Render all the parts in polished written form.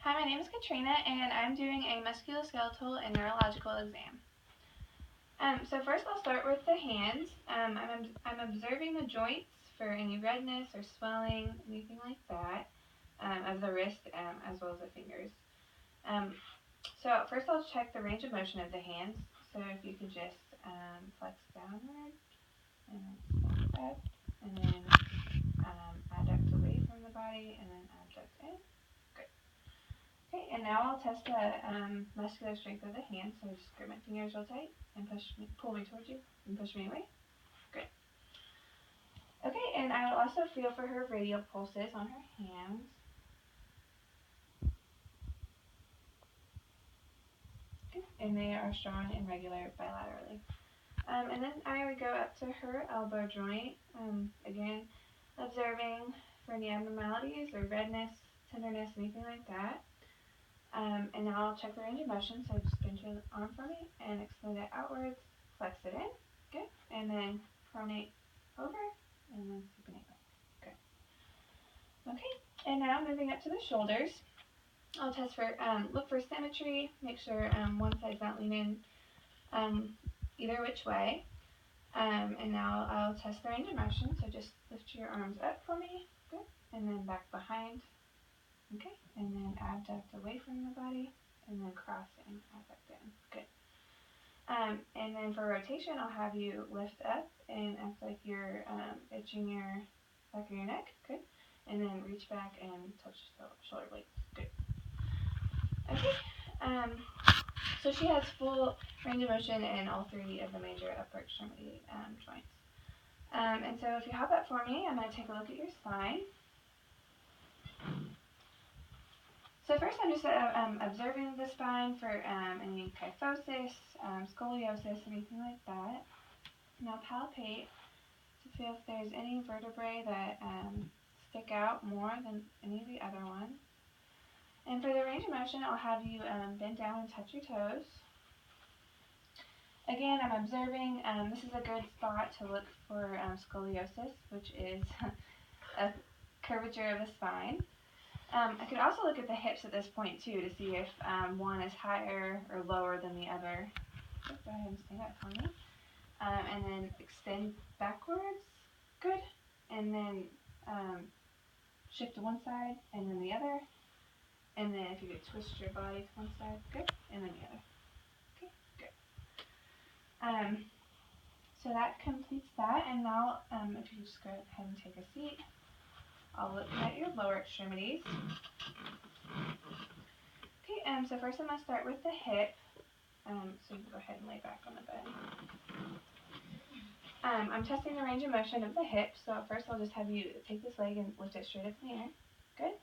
Hi, my name is Katrina, and I'm doing a musculoskeletal and neurological exam. So first I'll start with the hands. I'm observing the joints for any redness or swelling, anything like that, of the wrist as well as the fingers. So first I'll check the range of motion of the hands. So if you could just flex downward and then step up, and then adduct away from the body, and then adduct in. Good. Okay, and now I'll test the muscular strength of the hand. So just grip my fingers real tight and pull me towards you and push me away. Good. Okay, and I will also feel for her radial pulses on her hands. Okay, and they are strong and regular bilaterally. And then I would go up to her elbow joint, again, observing for any abnormalities or redness, tenderness, anything like that. And now I'll check the range of motion, so just bend your arm for me and extend it outwards, flex it in, good, and then pronate over, and then supinate back, good. Okay, and now moving up to the shoulders, I'll test for, look for symmetry, make sure one side's not leaning either which way. And now I'll test the range of motion, so just lift your arms up for me, good, and then back behind, okay, and then abduct away from the body, and then cross and abduct in, good. And then for rotation, I'll have you lift up and act like you're itching your back of your neck, good, and then reach back and touch the shoulder blades, good. Okay, so she has full range of motion in all three of the major upper extremity joints. And so if you hop up for me, I'm going to take a look at your spine. So first I'm just observing the spine for any kyphosis, scoliosis, anything like that. And I'll palpate to feel if there's any vertebrae that stick out more than any of the other ones. And for the range of motion, I'll have you bend down and touch your toes. Again, I'm observing, this is a good spot to look for scoliosis, which is a curvature of the spine. I could also look at the hips at this point too to see if one is higher or lower than the other. Go ahead and stand up for me. And then extend backwards, good. And then shift to one side and then the other. And then if you could twist your body to one side, good, and then the other. Okay, good. So that completes that, and now if you just go ahead and take a seat, I'll look at your lower extremities. Okay, so first I'm going to start with the hip, so you can go ahead and lay back on the bed. I'm testing the range of motion of the hip, so first I'll just have you take this leg and lift it straight up in the air, good,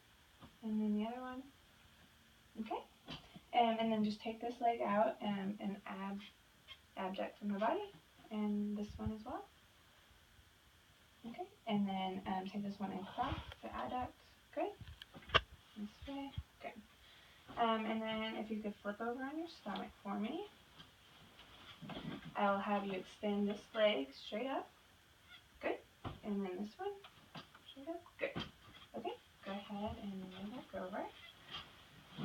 and then the other one, okay, and then just take this leg out and abduct from the body, and this one as well. Okay, and then take this one and cross the adduct, good, this way, good. And then if you could flip over on your stomach for me, I'll have you extend this leg straight up, good, and then this one, straight up, good. Okay, go ahead and roll back over.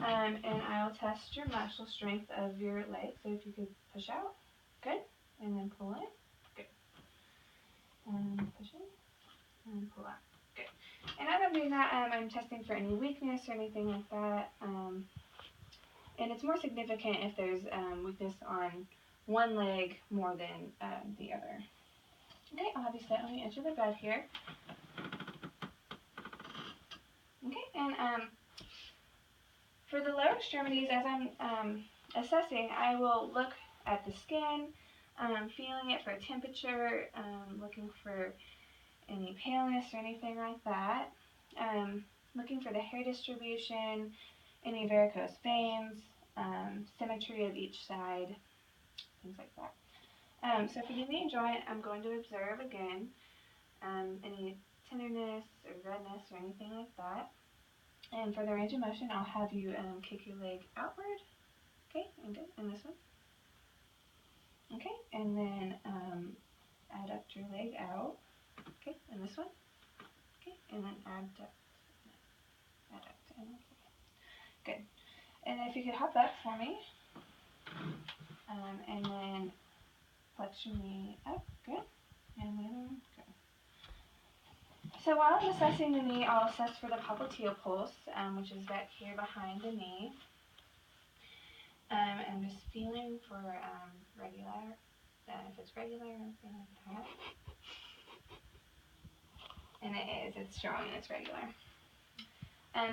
And I'll test your muscle strength of your leg, so if you could push out, good, and then pull in, good, and push in, and pull out, good. And as I'm doing that, I'm testing for any weakness or anything like that, and it's more significant if there's weakness on one leg more than the other. Okay, I'll have you sit on the edge of the bed here. Okay, and for the lower extremities, as I'm assessing, I will look at the skin, feeling it for temperature, looking for any paleness or anything like that, looking for the hair distribution, any varicose veins, symmetry of each side, things like that. So for the knee joint, I'm going to observe again any tenderness or redness or anything like that. And for the range of motion, I'll have you kick your leg outward, okay, and good, and this one, okay, and then adduct your leg out, okay, and this one, okay, and then adduct, and good. And if you could hop up for me. And then flex your knee up. Good. And the other one. Good. So while I'm assessing the knee, I'll assess for the popliteal pulse, which is back here behind the knee. And just feeling for regular, if it's regular, anything like that. And it is, it's strong and it's regular.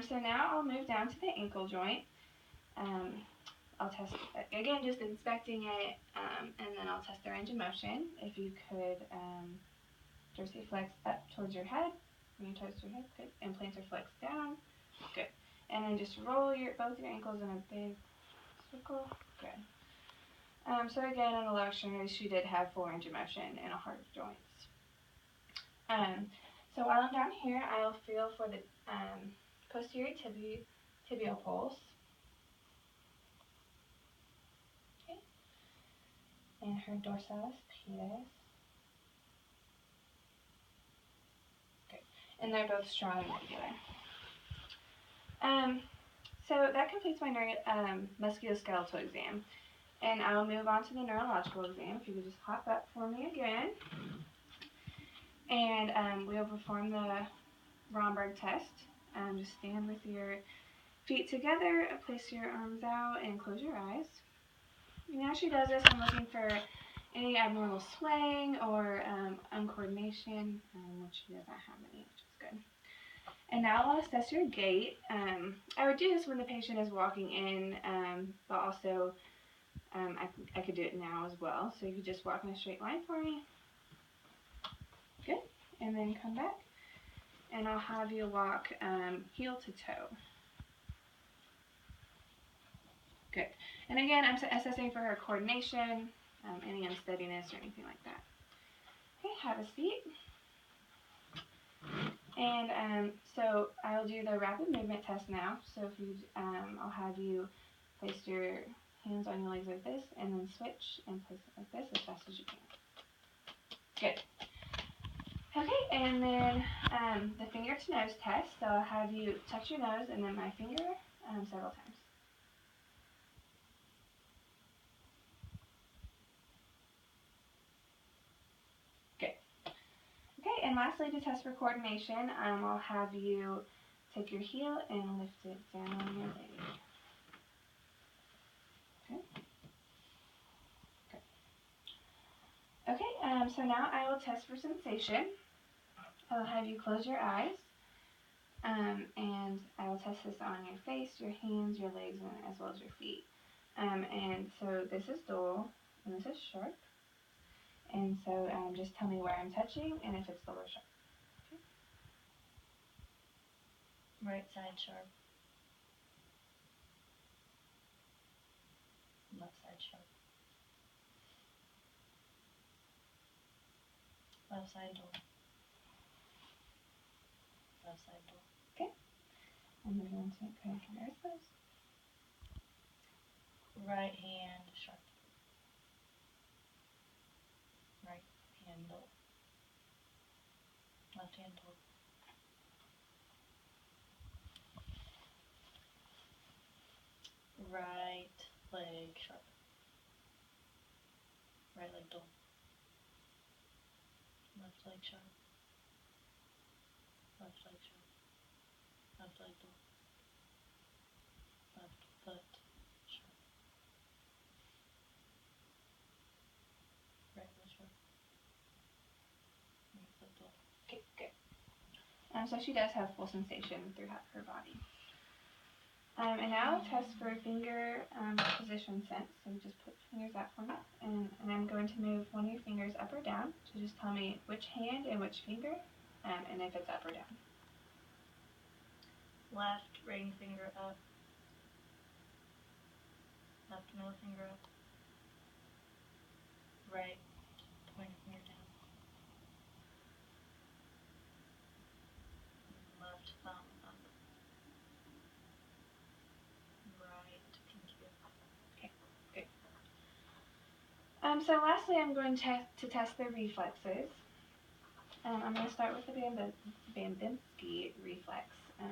So now I'll move down to the ankle joint. I'll test, again, just inspecting it, and then I'll test the range of motion. If you could dorsiflex up towards your head, bring your toes to your head, good, and plantar flex down, good. And then just roll both your ankles in a big circle, good. So again, on the lower extremity, she did have full range of motion in a hard joints. So while I'm down here, I'll feel for the posterior tibial pulse. Okay. And her dorsalis pedis. Good. And they're both strong and regular. So that completes my musculoskeletal exam. And I'll move on to the neurological exam. If you could just hop up for me again. And we'll perform the Romberg test. Just stand with your feet together, place your arms out, and close your eyes. And as she does this, I'm looking for any abnormal swaying or uncoordination, which she doesn't have any, which is good. And now I'll assess your gait. I would do this when the patient is walking in, but also I could do it now as well. So you could just walk in a straight line for me. Good. And then come back. And I'll have you walk heel to toe. Good. And again, I'm assessing for her coordination, any unsteadiness or anything like that. Okay, have a seat. And so I'll do the rapid movement test now. So if you, I'll have you place your hands on your legs like this, and then switch and place it like this as fast as you can. Good. Okay, and then the finger to nose test. So I'll have you touch your nose and then my finger several times. Good. Okay, and lastly, to test for coordination, I'll have you take your heel and lift it down on your leg. Okay. Good. Okay, so now I will test for sensation. I'll have you close your eyes, and I will test this on your face, your hands, your legs, and as well as your feet. And so this is dull, and this is sharp. And so just tell me where I'm touching and if it's dull or sharp. Okay. Right side sharp. Left side sharp. Left side dull. Left side dull. Okay. And we're going to go ahead and erase those. Right hand sharp. Right hand dull. Left hand dull. Right leg sharp. Right leg dull. Left leg sharp. Left leg sharp. Left leg dull. Left foot sharp. Right foot sharp. Right foot dull. Okay, good. So she does have full sensation throughout her body. And now test for finger position sense. So you just put fingers out for me. And I'm going to move one of your fingers up or down. So just tell me which hand and which finger, and if it's up or down. Left ring finger up. Left middle finger up. Right pointer finger down. Left thumb up. Right pinky up. Okay, good. So lastly, I'm going to test the reflexes. I'm going to start with the Babinski reflex,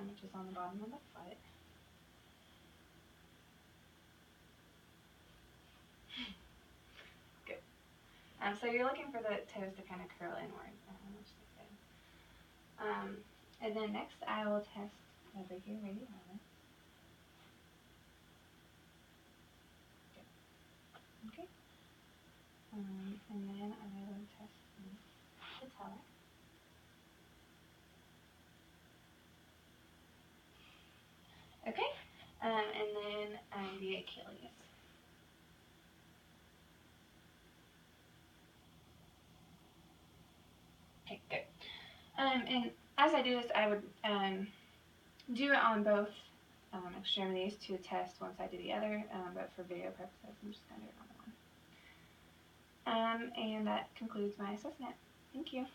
which is on the bottom of the foot. So you're looking for the toes to kind of curl inward, which is good. And then next I will test over here, radioitis. Okay. And then I will test the patella. Okay. And then the Achilles. Okay, good. And as I do this, I would do it on both extremities to test once I do the other, but for video purposes, I'm just going to do it on one. And that concludes my assessment. Thank you.